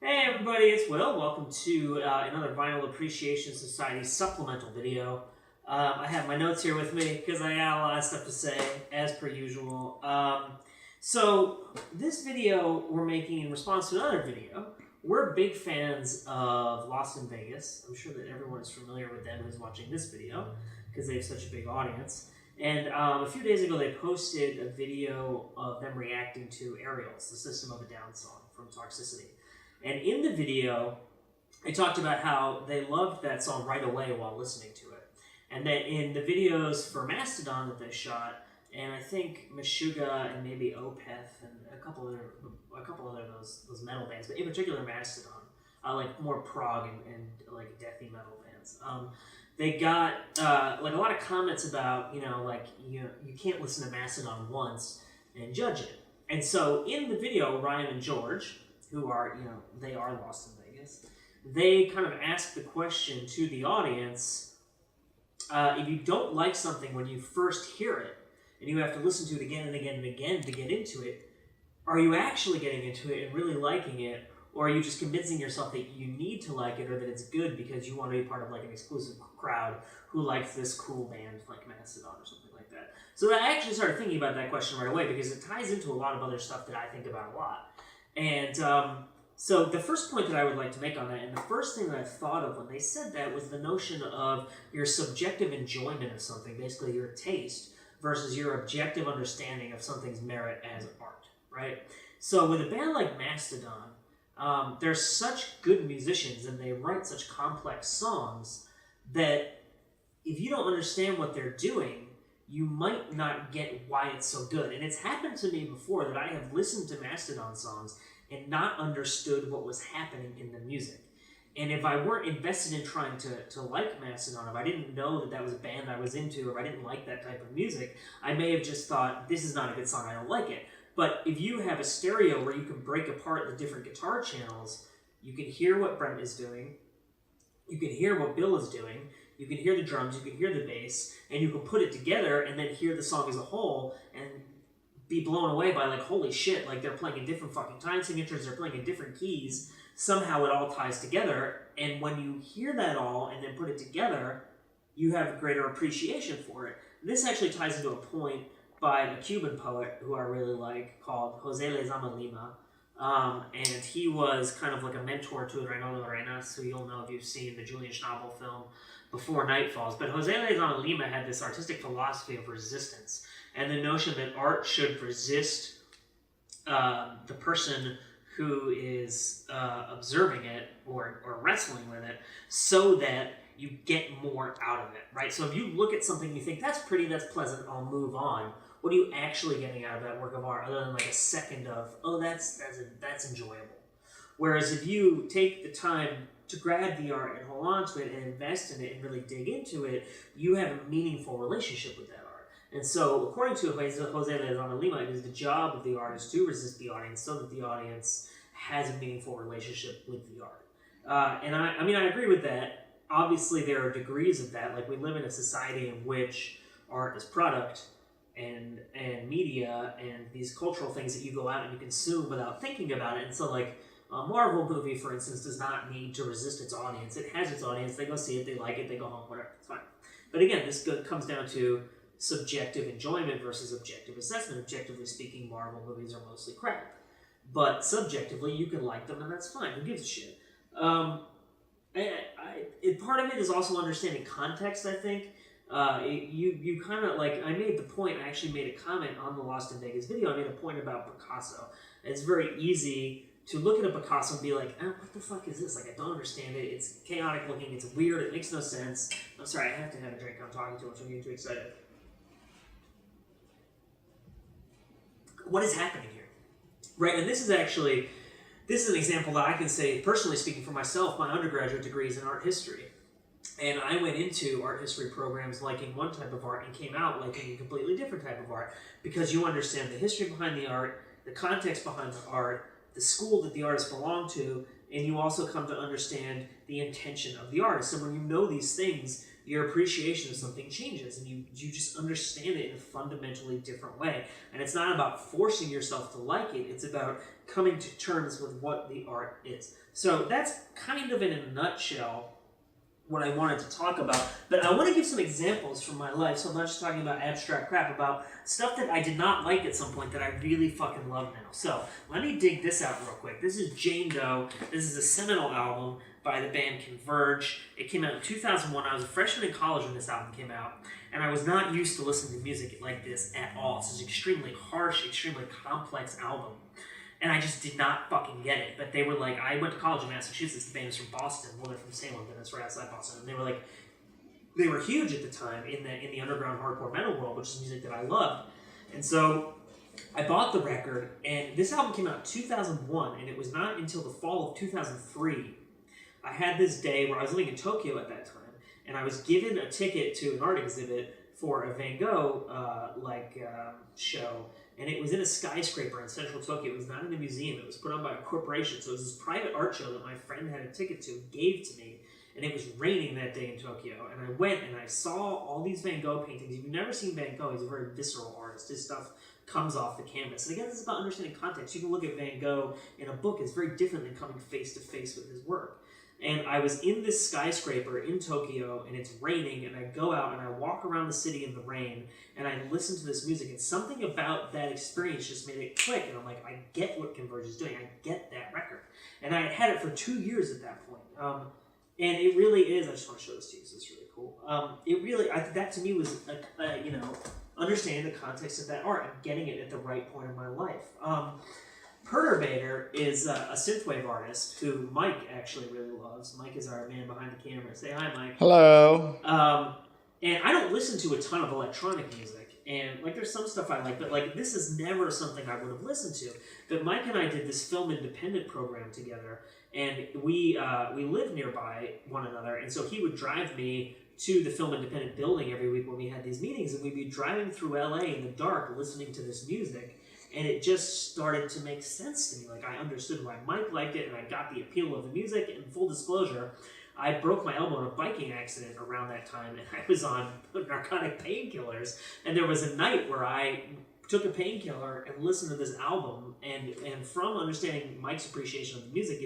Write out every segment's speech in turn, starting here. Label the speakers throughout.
Speaker 1: Hey everybody, it's Will. Welcome to another Vinyl Appreciation Society supplemental video. I have my notes here with me because I got a lot of stuff to say, as per usual. So this video we're making in response to another video. We're big fans of Lost in Vegas. I'm sure that everyone is familiar with them who's watching this video because they have such a big audience. And a few days ago they posted a video of them reacting to Aerials, the System of a Down song from Toxicity. And in the video, they talked about how they loved that song right away while listening to it. And that in the videos for Mastodon that they shot, and I think Meshuggah and maybe Opeth and a couple other those metal bands, but in particular Mastodon, like more prog and like deathy metal bands. They got like a lot of comments about you can't listen to Mastodon once and judge it. And so in the video, Ryan and George, who are, they are Lost in Vegas, they kind of ask the question to the audience, if you don't like something when you first hear it, and you have to listen to it again and again and again to get into it, are you actually getting into it and really liking it, or are you just convincing yourself that you need to like it or that it's good because you want to be part of like an exclusive crowd who likes this cool band like Mastodon or something like that? So I actually started thinking about that question right away because it ties into a lot of other stuff that I think about a lot. And so the first point that I would like to make on that, and the first thing that I thought of when they said that, was the notion of your subjective enjoyment of something, basically your taste, versus your objective understanding of something's merit as art, right? So with a band like Mastodon, they're such good musicians and they write such complex songs that if you don't understand what they're doing, you might not get why it's so good. And it's happened to me before that I have listened to Mastodon songs and not understood what was happening in the music. And if I weren't invested in trying to like Mastodon, if I didn't know that that was a band I was into, or if I didn't like that type of music, I may have just thought, this is not a good song, I don't like it. But if you have a stereo where you can break apart the different guitar channels, you can hear what Brent is doing, you can hear what Bill is doing, you can hear the drums, you can hear the bass, and you can put it together and then hear the song as a whole and be blown away by, like, holy shit, like, they're playing in different fucking time signatures, they're playing in different keys, somehow it all ties together, and when you hear that all and then put it together, you have greater appreciation for it. This actually ties into a point by a Cuban poet who I really like called Jose Lezama Lima, and he was kind of like a mentor to Reynaldo Arenas, who you'll know if you've seen the Julian Schnabel film Before Night Falls. But Jose Lezama Lima had this artistic philosophy of resistance, and the notion that art should resist the person who is observing it or wrestling with it, so that you get more out of it, right? So if you look at something you think, that's pretty, that's pleasant, I'll move on. What are you actually getting out of that work of art other than like a second of, oh, that's enjoyable? Whereas if you take the time to grab the art and hold on to it and invest in it and really dig into it, you have a meaningful relationship with that art. And so, according to Jose Lezama Lima, it is the job of the artist to resist the audience so that the audience has a meaningful relationship with the art. And I mean, I agree with that. Obviously, there are degrees of that. Like, we live in a society in which art is product and media and these cultural things that you go out and you consume without thinking about it. And so, like, a Marvel movie, for instance, does not need to resist its audience. It has its audience. They go see it. They like it. They go home. Whatever. It's fine. But again, this comes down to subjective enjoyment versus objective assessment. Objectively speaking, Marvel movies are mostly crap. But subjectively, you can like them, and that's fine. Who gives a shit? Part of it is also understanding context, I think. You kind of, like, I made the point, I actually made a comment on the Lost in Vegas video, I made a point about Picasso. It's very easy to look at a Picasso and be like, what the fuck is this? Like, I don't understand it, it's chaotic looking, it's weird, it makes no sense. I'm sorry, I have to have a drink, I'm talking too much, I'm getting too excited. What is happening here? Right, and this is an example that I can say, personally speaking for myself, my undergraduate degree is in art history. And I went into art history programs liking one type of art and came out liking a completely different type of art because you understand the history behind the art, the context behind the art, the school that the artist belonged to, and you also come to understand the intention of the artist. And when you know these things, your appreciation of something changes, and you just understand it in a fundamentally different way. And it's not about forcing yourself to like it, it's about coming to terms with what the art is. So that's kind of in a nutshell what I wanted to talk about, but I want to give some examples from my life, so I'm not just talking about abstract crap, about stuff that I did not like at some point that I really fucking love now. So, let me dig this out real quick. This is Jane Doe. This is a seminal album by the band Converge. It came out in 2001. I was a freshman in college when this album came out, and I was not used to listening to music like this at all. This is an extremely harsh, extremely complex album. And I just did not fucking get it. But they were like, I went to college in Massachusetts, the band is from Boston. Well, they're from Salem, but it's right outside Boston. And they were like, they were huge at the time in the underground hardcore metal world, which is music that I loved. And so I bought the record, and this album came out in 2001, and it was not until the fall of 2003. I had this day where I was living in Tokyo at that time, and I was given a ticket to an art exhibit for a Van Gogh show. And it was in a skyscraper in central Tokyo. It was not in a museum. It was put on by a corporation. So it was this private art show that my friend had a ticket to, gave to me. And it was raining that day in Tokyo. And I went and I saw all these Van Gogh paintings. If you've never seen Van Gogh, he's a very visceral artist. His stuff comes off the canvas. And again, this is about understanding context. You can look at Van Gogh in a book. It's very different than coming face to face with his work. And I was in this skyscraper in Tokyo, and it's raining, and I go out and I walk around the city in the rain, and I listen to this music, and something about that experience just made it click, and I'm like, I get what Converge is doing, I get that record. And I had it for 2 years at that point. And it really is, I just want to show this to you, so it's really cool. It really, that to me was, understanding the context of that art and getting it at the right point in my life. Perturbator is a synthwave artist who Mike actually really loves. Mike is our man behind the camera. Say hi, Mike.
Speaker 2: Hello.
Speaker 1: And I don't listen to a ton of electronic music. And like, there's some stuff I like, but like, this is never something I would have listened to. But Mike and I did this Film Independent program together, and we lived nearby one another. And so he would drive me to the Film Independent building every week when we had these meetings, and we'd be driving through LA in the dark listening to this music. And it just started to make sense to me. Like, I understood why Mike liked it, and I got the appeal of the music. And full disclosure, I broke my elbow in a biking accident around that time, and I was on narcotic painkillers. And there was a night where I took a painkiller and listened to this album, and from understanding Mike's appreciation of the music,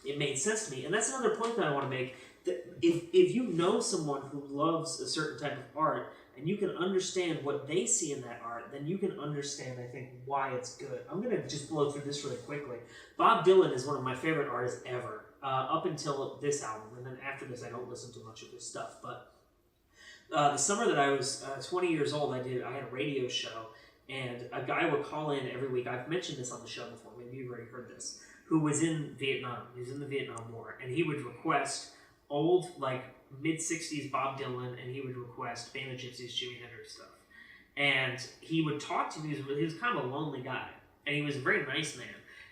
Speaker 1: it made sense to me. And that's another point that I want to make, that if you know someone who loves a certain type of art, and you can understand what they see in that art, then you can understand, I think, why it's good. I'm going to just blow through this really quickly. Bob Dylan is one of my favorite artists ever, up until this album. And then after this, I don't listen to much of his stuff. But the summer that I was 20 years old, I had a radio show, and a guy would call in every week. I've mentioned this on the show before. Maybe you've already heard this. Who was in Vietnam. He was in the Vietnam War. And he would request old, like, mid-60s Bob Dylan, and he would request Band of Gypsys, Jimi Hendrix stuff. And he would talk to me. He was kind of a lonely guy, and he was a very nice man.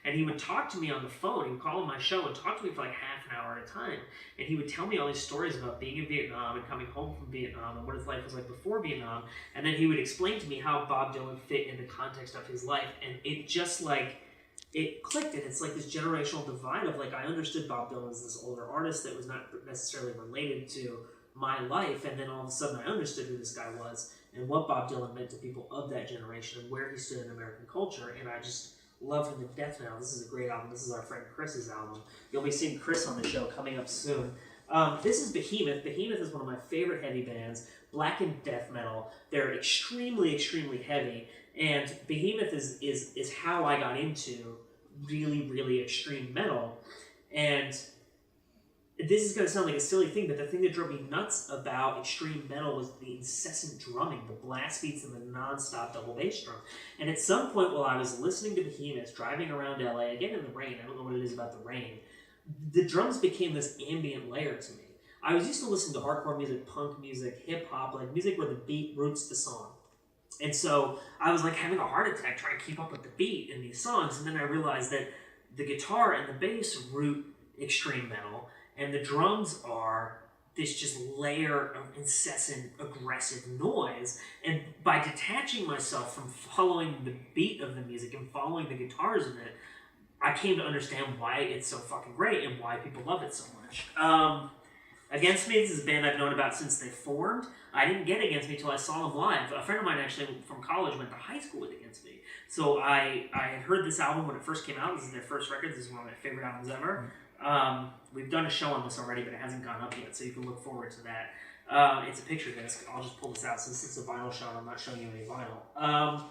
Speaker 1: And he would talk to me on the phone. He would call on my show and talk to me for like half an hour at a time. And he would tell me all these stories about being in Vietnam and coming home from Vietnam and what his life was like before Vietnam. And then he would explain to me how Bob Dylan fit in the context of his life. And it just like, it clicked, and it's like this generational divide of like, I understood Bob Dylan as this older artist that was not necessarily related to my life, and then all of a sudden I understood who this guy was and what Bob Dylan meant to people of that generation and where he stood in American culture, and I just love him to death now. This is a great album. This is our friend Chris's album. You'll be seeing Chris on the show coming up soon. This is Behemoth. Behemoth is one of my favorite heavy bands, blackened death metal. They're extremely, extremely heavy, and Behemoth is how I got into really, really extreme metal. And this is going to sound like a silly thing, but the thing that drove me nuts about extreme metal was the incessant drumming, the blast beats and the non-stop double bass drum. And at some point while I was listening to Behemoth, driving around LA, again in the rain, I don't know what it is about the rain, the drums became this ambient layer to me. I was used to listening to hardcore music, punk music, hip-hop, like music where the beat roots the song. And so I was like having a heart attack trying to keep up with the beat in these songs, and then I realized that the guitar and the bass root extreme metal, and the drums are this just layer of incessant, aggressive noise. And by detaching myself from following the beat of the music and following the guitars in it, I came to understand why it's so fucking great and why people love it so much. Against Me is a band I've known about since they formed. I didn't get Against Me until I saw them live. A friend of mine actually from college went to high school with Against Me. So I had heard this album when it first came out. This is their first record. This is one of my favorite albums ever. We've done a show on this already, but it hasn't gone up yet, so you can look forward to that. It's a picture disc. I'll just pull this out since it's a vinyl show and I'm not showing you any vinyl.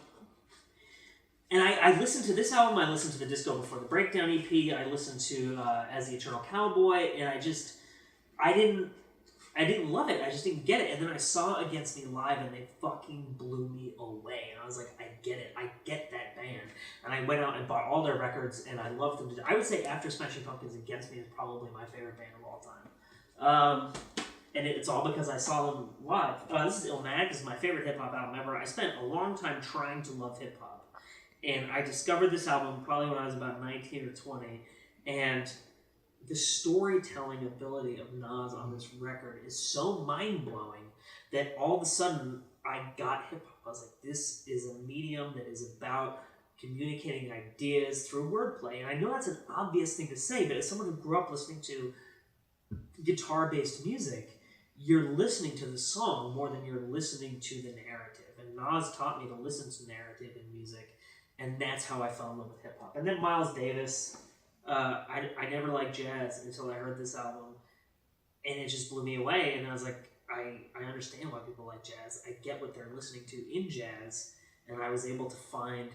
Speaker 1: And I listened to this album, I listened to the Disco Before the Breakdown EP, I listened to As the Eternal Cowboy, and I didn't love it, I just didn't get it. And then I saw Against Me live and they fucking blew me away. And I was like, I get it, I get that band. And I went out and bought all their records and I loved them. I would say after Smashing Pumpkins, Against Me is probably my favorite band of all time. And it's all because I saw them live. This is Illmatic, this is my favorite hip-hop album ever. I spent a long time trying to love hip-hop. And I discovered this album probably when I was about 19 or 20. And the storytelling ability of Nas on this record is so mind-blowing that all of a sudden I got hip-hop. I was like, this is a medium that is about communicating ideas through wordplay. And I know that's an obvious thing to say, but as someone who grew up listening to guitar-based music, you're listening to the song more than you're listening to the narrative. And Nas taught me to listen to narrative in music. And that's how I fell in love with hip-hop. And then Miles Davis, I never liked jazz until I heard this album. And it just blew me away. And I was like, I understand why people like jazz. I get what they're listening to in jazz. And I was able to find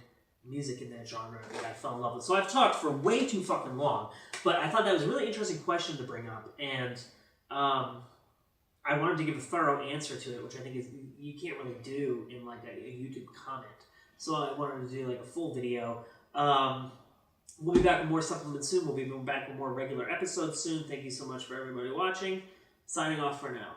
Speaker 1: music in that genre that I fell in love with. So I've talked for way too fucking long. But I thought that was a really interesting question to bring up. And I wanted to give a thorough answer to it, which I think is you can't really do in like a YouTube comment. So I wanted to do like a full video. We'll be back with more supplements soon. We'll be back with more regular episodes soon. Thank you so much for everybody watching. Signing off for now.